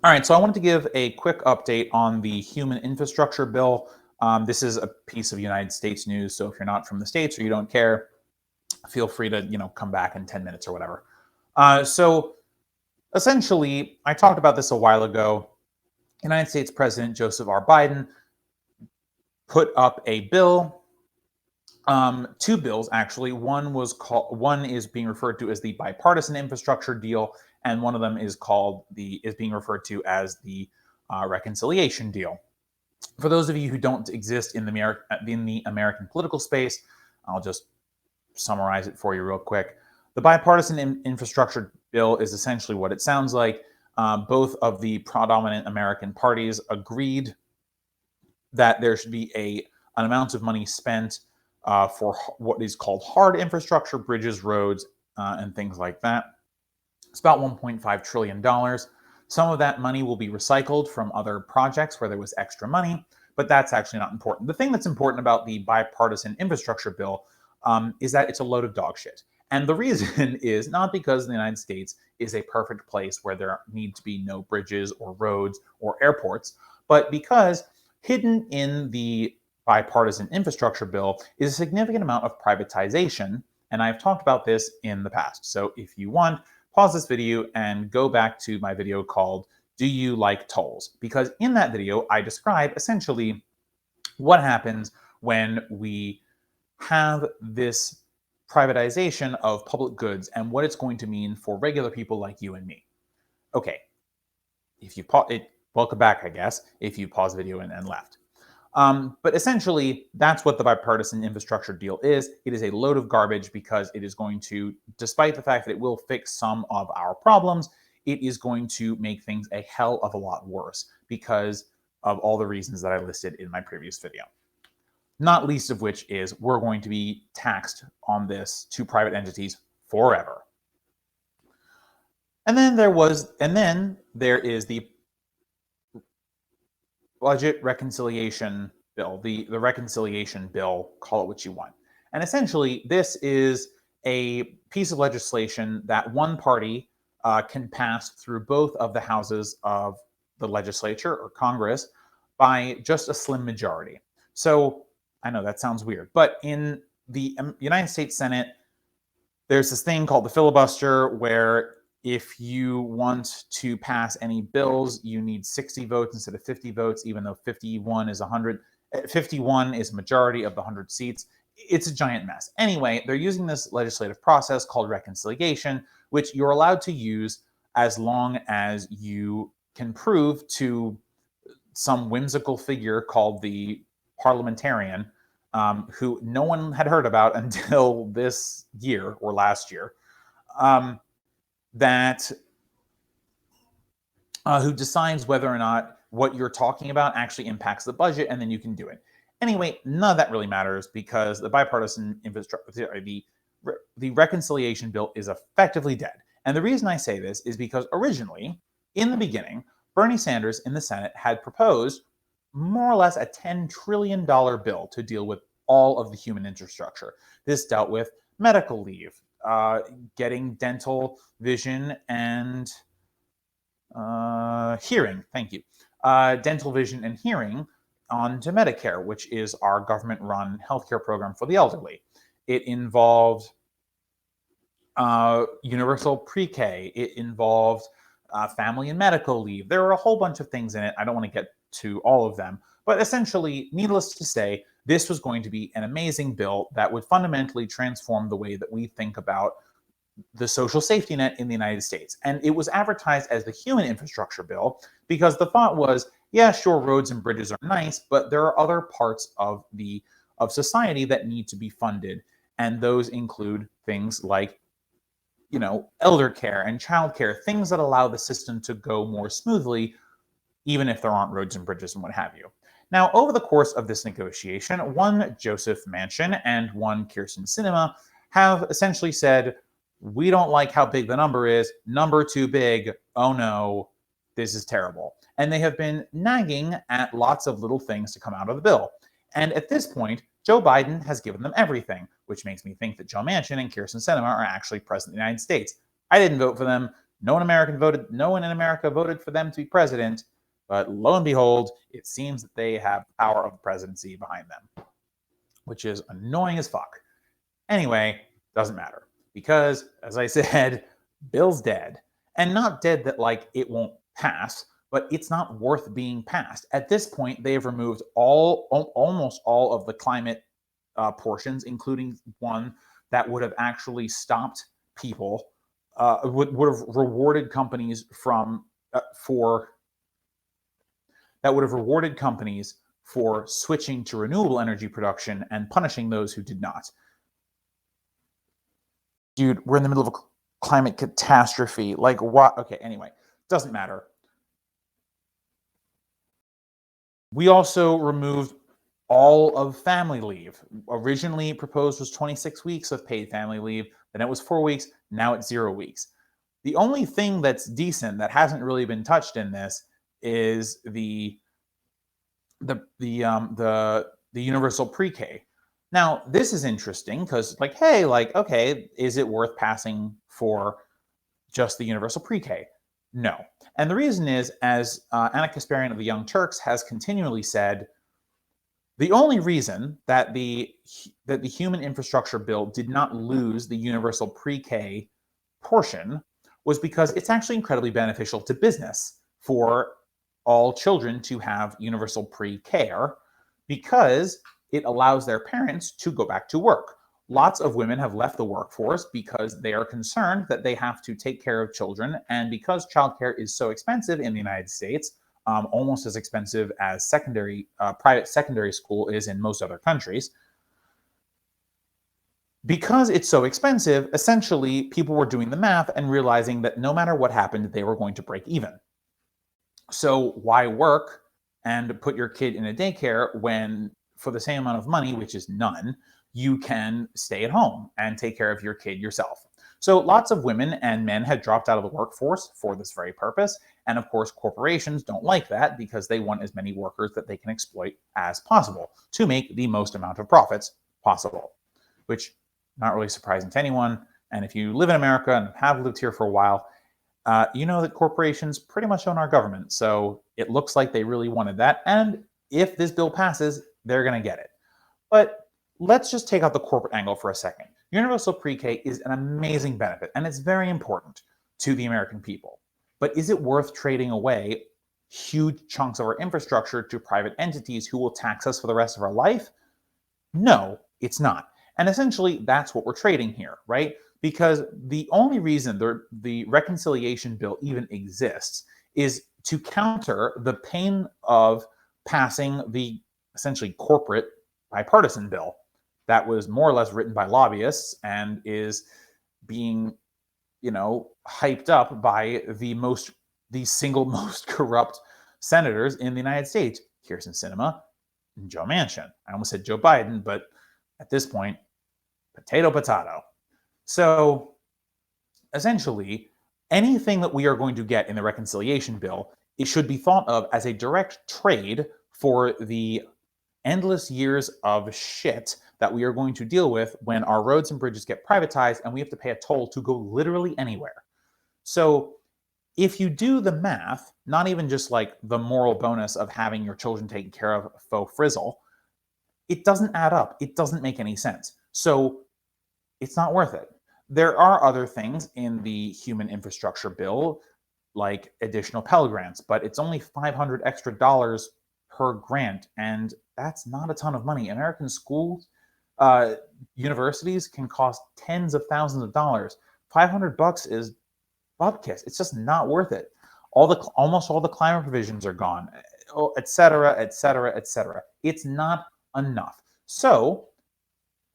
All right, so I wanted to give a quick update on the human infrastructure bill. This is a piece of United States news, so if you're not from the States or you don't care, feel free to come back in 10 minutes or whatever. So essentially, I talked about this a while ago. United States President Joseph R. Biden put up a bill, two bills actually. One is being referred to as the Bipartisan Infrastructure Deal, and one of them is being referred to as the Reconciliation Deal. For those of you who don't exist in the American political space, I'll just summarize it for you real quick. The Bipartisan Infrastructure Bill is essentially what it sounds like. Both of the predominant American parties agreed that there should be an amount of money spent for what is called hard infrastructure, bridges, roads, and things like that. It's about $1.5 trillion. Some of that money will be recycled from other projects where there was extra money, but that's actually not important. The thing that's important about the Bipartisan Infrastructure Bill is that it's a load of dog shit. And the reason is not because the United States is a perfect place where there need to be no bridges or roads or airports, but because hidden in the Bipartisan Infrastructure Bill is a significant amount of privatization, and I've talked about this in the past. So if you want, pause this video and go back to my video called "Do You Like Tolls?" Because in that video, I describe essentially what happens when we have this privatization of public goods and what it's going to mean for regular people like you and me. Okay, if you welcome back, I guess, if you pause the video and left. But essentially, that's what the Bipartisan Infrastructure Deal is. It is a load of garbage because it is going to, despite the fact that it will fix some of our problems, it is going to make things a hell of a lot worse because of all the reasons that I listed in my previous video. Not least of which is we're going to be taxed on this to private entities forever. And then there is the budget reconciliation bill, the reconciliation bill, call it what you want. And essentially, this is a piece of legislation that one party can pass through both of the houses of the legislature or Congress by just a slim majority. So I know that sounds weird, but in the United States Senate, there's this thing called the filibuster where if you want to pass any bills, you need 60 votes instead of 50 votes, even though 51 is a majority of the 100 seats. It's a giant mess. Anyway, they're using this legislative process called reconciliation, which you're allowed to use as long as you can prove to some whimsical figure called the parliamentarian, who no one had heard about until this year or last year, who decides whether or not what you're talking about actually impacts the budget, and then you can do it. Anyway, none of that really matters because the bipartisan infrastructure, the reconciliation bill is effectively dead. And the reason I say this is because originally, in the beginning, Bernie Sanders in the Senate had proposed more or less a $10 trillion bill to deal with all of the human infrastructure. This dealt with medical leave, getting dental, vision, and hearing. Thank you. Dental, vision, and hearing onto Medicare, which is our government-run healthcare program for the elderly. It involved universal PreK. It involved family and medical leave. There were a whole bunch of things in it. I don't want to get to all of them, but essentially, needless to say, this was going to be an amazing bill that would fundamentally transform the way that we think about the social safety net in the United States. And it was advertised as the human infrastructure bill because the thought was, yeah, sure, roads and bridges are nice, but there are other parts of society that need to be funded. And those include things like, elder care and child care, things that allow the system to go more smoothly, even if there aren't roads and bridges and what have you. Now, over the course of this negotiation, one Joseph Manchin and one Kyrsten Sinema have essentially said, we don't like how big the number is. Number too big. Oh no, this is terrible. And they have been nagging at lots of little things to come out of the bill. And at this point, Joe Biden has given them everything, which makes me think that Joe Manchin and Kyrsten Sinema are actually president of the United States. I didn't vote for them. No one in America voted for them to be president, but lo and behold, it seems that they have the power of the presidency behind them, which is annoying as fuck. Anyway, doesn't matter because, as I said, Bill's dead. And not dead that like it won't pass, but it's not worth being passed. At this point, they have removed almost all of the climate portions, including one that would have actually stopped people, would have rewarded companies for switching to renewable energy production and punishing those who did not. Dude, we're in the middle of a climate catastrophe. Like what? Okay, anyway, doesn't matter. We also removed all of family leave. Originally proposed was 26 weeks of paid family leave, then it was 4 weeks, now it's 0 weeks. The only thing that's decent that hasn't really been touched in this is the universal PreK. Now, this is interesting because, like, hey, like, okay, is it worth passing for just the universal PreK? No. And the reason is, as Anna Kasparian of the Young Turks has continually said, the only reason that the human infrastructure bill did not lose the universal PreK portion was because it's actually incredibly beneficial to business for all children to have universal pre-care because it allows their parents to go back to work. Lots of women have left the workforce because they are concerned that they have to take care of children, and because childcare is so expensive in the United States, almost as expensive as private secondary school is in most other countries. Because it's so expensive, essentially people were doing the math and realizing that no matter what happened, they were going to break even. So why work and put your kid in a daycare when for the same amount of money, which is none, you can stay at home and take care of your kid yourself? So lots of women and men had dropped out of the workforce for this very purpose. And of course, corporations don't like that because they want as many workers that they can exploit as possible to make the most amount of profits possible, which not really surprising to anyone. And if you live in America and have lived here for a while, you know that corporations pretty much own our government. So it looks like they really wanted that. And if this bill passes, they're going to get it. But let's just take out the corporate angle for a second. Universal pre-K is an amazing benefit, and it's very important to the American people. But is it worth trading away huge chunks of our infrastructure to private entities who will tax us for the rest of our life? No, it's not. And essentially, that's what we're trading here, right? Because the only reason the reconciliation bill even exists is to counter the pain of passing the essentially corporate bipartisan bill that was more or less written by lobbyists and is being, hyped up by the single most corrupt senators in the United States, Kyrsten Sinema and Joe Manchin. I almost said Joe Biden, but at this point, potato. So essentially, anything that we are going to get in the reconciliation bill, it should be thought of as a direct trade for the endless years of shit that we are going to deal with when our roads and bridges get privatized and we have to pay a toll to go literally anywhere. So if you do the math, not even just like the moral bonus of having your children taken care of faux frizzle, it doesn't add up. It doesn't make any sense. So it's not worth it. There are other things in the human infrastructure bill, like additional Pell Grants, but it's only $500 extra per grant, and that's not a ton of money. American schools, universities can cost tens of thousands of dollars. $500 is bupkis. It's just not worth it. Almost all the climate provisions are gone, et cetera, et cetera, et cetera. It's not enough. So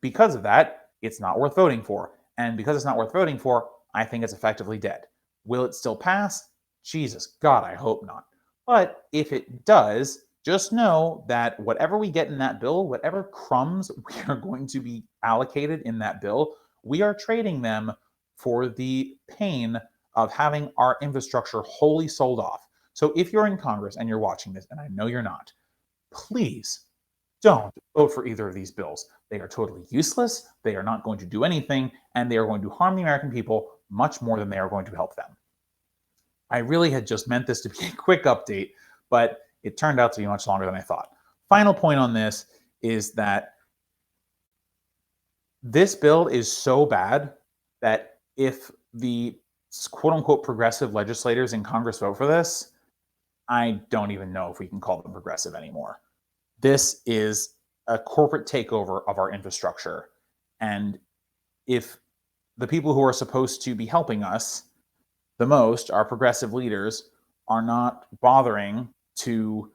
because of that, it's not worth voting for. And because it's not worth voting for, I think it's effectively dead. Will it still pass? Jesus, God, I hope not. But if it does, just know that whatever we get in that bill, whatever crumbs we are going to be allocated in that bill, we are trading them for the pain of having our infrastructure wholly sold off. So if you're in Congress and you're watching this, and I know you're not, please don't vote for either of these bills. They are totally useless, they are not going to do anything, and they are going to harm the American people much more than they are going to help them. I really had just meant this to be a quick update, but it turned out to be much longer than I thought. Final point on this is that this bill is so bad that if the quote unquote progressive legislators in Congress vote for this, I don't even know if we can call them progressive anymore. This is a corporate takeover of our infrastructure. And if the people who are supposed to be helping us the most, our progressive leaders, are not bothering to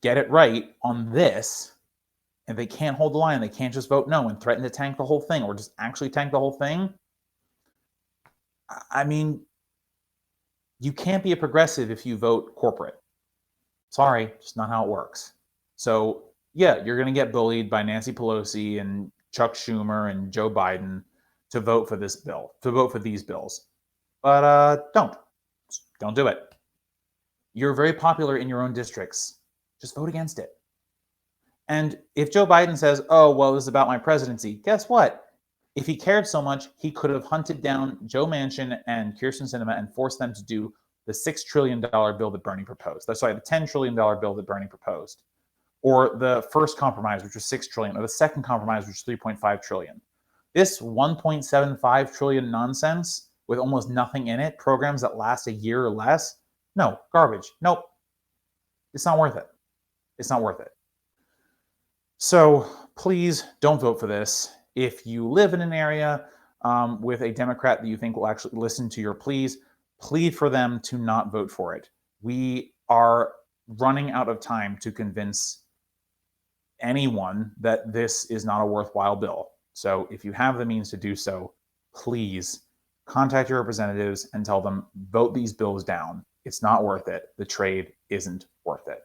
get it right on this, and they can't hold the line, they can't just vote no and threaten to tank the whole thing or just actually tank the whole thing. I mean, you can't be a progressive if you vote corporate. Sorry, just not how it works. So yeah, you're going to get bullied by Nancy Pelosi and Chuck Schumer and Joe Biden to vote for this bill, to vote for these bills. But don't do it. You're very popular in your own districts. Just vote against it. And if Joe Biden says, oh, well, this is about my presidency, guess what? If he cared so much, he could have hunted down Joe Manchin and Kyrsten Sinema and forced them to do the $6 trillion bill that Bernie proposed. That's why the $10 trillion bill that Bernie proposed. Or the first compromise, which was $6 trillion, or the second compromise, which was $3.5 trillion. This $1.75 trillion nonsense with almost nothing in it, programs that last a year or less, no, garbage. Nope. It's not worth it. It's not worth it. So please don't vote for this. If you live in an area with a Democrat that you think will actually listen to your pleas, plead for them to not vote for it. We are running out of time to convince anyone that this is not a worthwhile bill. So if you have the means to do so, please contact your representatives and tell them, vote these bills down. It's not worth it. The trade isn't worth it.